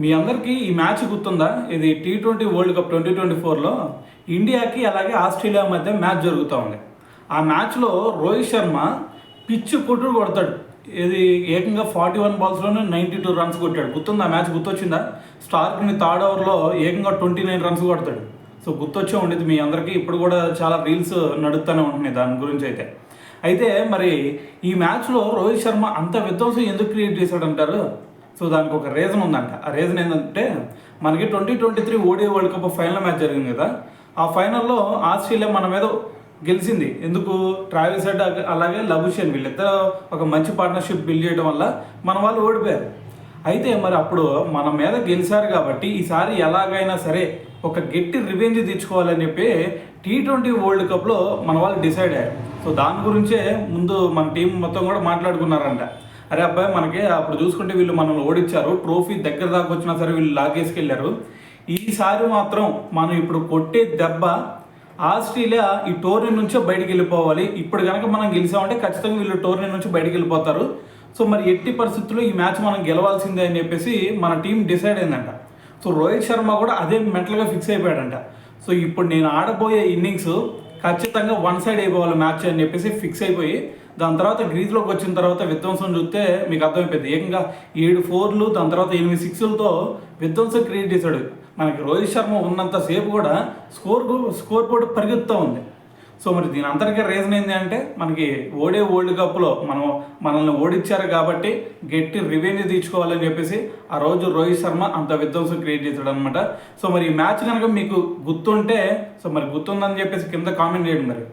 మీ అందరికీ ఈ మ్యాచ్ గుర్తుందా? ఇది T20 వరల్డ్ కప్ 2024లో ఇండియాకి అలాగే ఆస్ట్రేలియా మధ్య మ్యాచ్ జరుగుతూ ఉంది. ఆ మ్యాచ్లో రోహిత్ శర్మ పిచ్చి కొట్టుడు కొడతాడు. ఇది ఏకంగా 41 బాల్స్లోనే 92 రన్స్ కొట్టాడు. గుర్తుందా? ఆ మ్యాచ్ గుర్తొచ్చిందా? స్టార్క్ని థర్డ్ ఓవర్లో ఏకంగా 29 రన్స్ కొడతాడు. సో గుర్తొచ్చే ఉండేది మీ అందరికీ. ఇప్పుడు కూడా చాలా రీల్స్ నడుస్తూనే ఉంటున్నాయి దాని గురించి. అయితే మరి ఈ మ్యాచ్లో రోహిత్ శర్మ అంత విధ్వంసం ఎందుకు క్రియేట్ చేశాడంటారు? సో దానికి ఒక రీజన్ ఉందంట. ఆ రీజన్ ఏంటంటే, మనకి 2023 ODI world cup final match జరిగింది కదా. ఆ ఫైనల్లో ఆస్ట్రేలియా మన మీద గెలిచింది. ఎందుకు? ట్రావిస్ హెడ్ అలాగే లబుషేన్ వీళ్ళిద్దరు ఒక మంచి పార్ట్నర్షిప్ బిల్డ్ చేయడం వల్ల మన వాళ్ళు ఓడిపోయారు. అయితే మరి అప్పుడు మన మీద గెలిచారు కాబట్టి ఈసారి ఎలాగైనా సరే ఒక గట్టి రివెంజ్ తెచ్చుకోవాలని చెప్పి T20 వరల్డ్ కప్లో మన వాళ్ళు డిసైడ్ అయ్యారు. సో దాని గురించే ముందు మన టీం మొత్తం కూడా మాట్లాడుకున్నారంట. అరే అబ్బాయి, మనకి అప్పుడు చూసుకుంటే వీళ్ళు మనల్ని ఓడించారు, ట్రోఫీ దగ్గర దాకా వచ్చినా సరే వీళ్ళు లాగేసుకెళ్ళారు. ఈసారి మాత్రం మనం ఇప్పుడు కొట్టే దెబ్బ ఆస్ట్రేలియా ఈ టోర్నీ నుంచే బయటికి వెళ్ళిపోవాలి. ఇప్పుడు కనుక మనం గెలిచామంటే ఖచ్చితంగా వీళ్ళు టోర్నీ నుంచి బయటికి వెళ్ళిపోతారు. సో మరి ఎట్టి పరిస్థితుల్లో ఈ మ్యాచ్ మనం గెలవాల్సిందే అని చెప్పేసి మన టీం డిసైడ్ అయిందంట. సో రోహిత్ శర్మ కూడా అదే మెంటల్గా ఫిక్స్ అయిపోయాడంట. సో ఇప్పుడు నేను ఆడబోయే ఇన్నింగ్స్ ఖచ్చితంగా వన్ సైడ్ అయిపోవాలి మ్యాచ్ అని చెప్పేసి ఫిక్స్ అయిపోయి, దాని తర్వాత గ్రీజ్లోకి వచ్చిన తర్వాత విధ్వంసం చూస్తే మీకు అర్థమైపోయింది. ఏకంగా 7 4లు, దాని తర్వాత 8 6లతో విధ్వంసం క్రియేట్ చేశాడు. మనకి రోహిత్ శర్మ ఉన్నంతసేపు కూడా స్కోర్ బోర్డు పరిగెత్తుతూ ఉంది. సో మరి దీని అంతటికీ రీజన్ ఏంటి అంటే, మనకి ఓడే వరల్డ్ కప్లో మనల్ని ఓడించారు కాబట్టి గట్టి రివెంజ్ తీర్చుకోవాలని చెప్పేసి ఆ రోజు రోహిత్ శర్మ అంత విధ్వంసం క్రియేట్ చేశాడు అనమాట. సో మరి ఈ మ్యాచ్ కనుక మీకు గుర్తుంటే, సో మరి గుర్తుందని చెప్పేసి కింద కామెంట్ చేయండి మరి.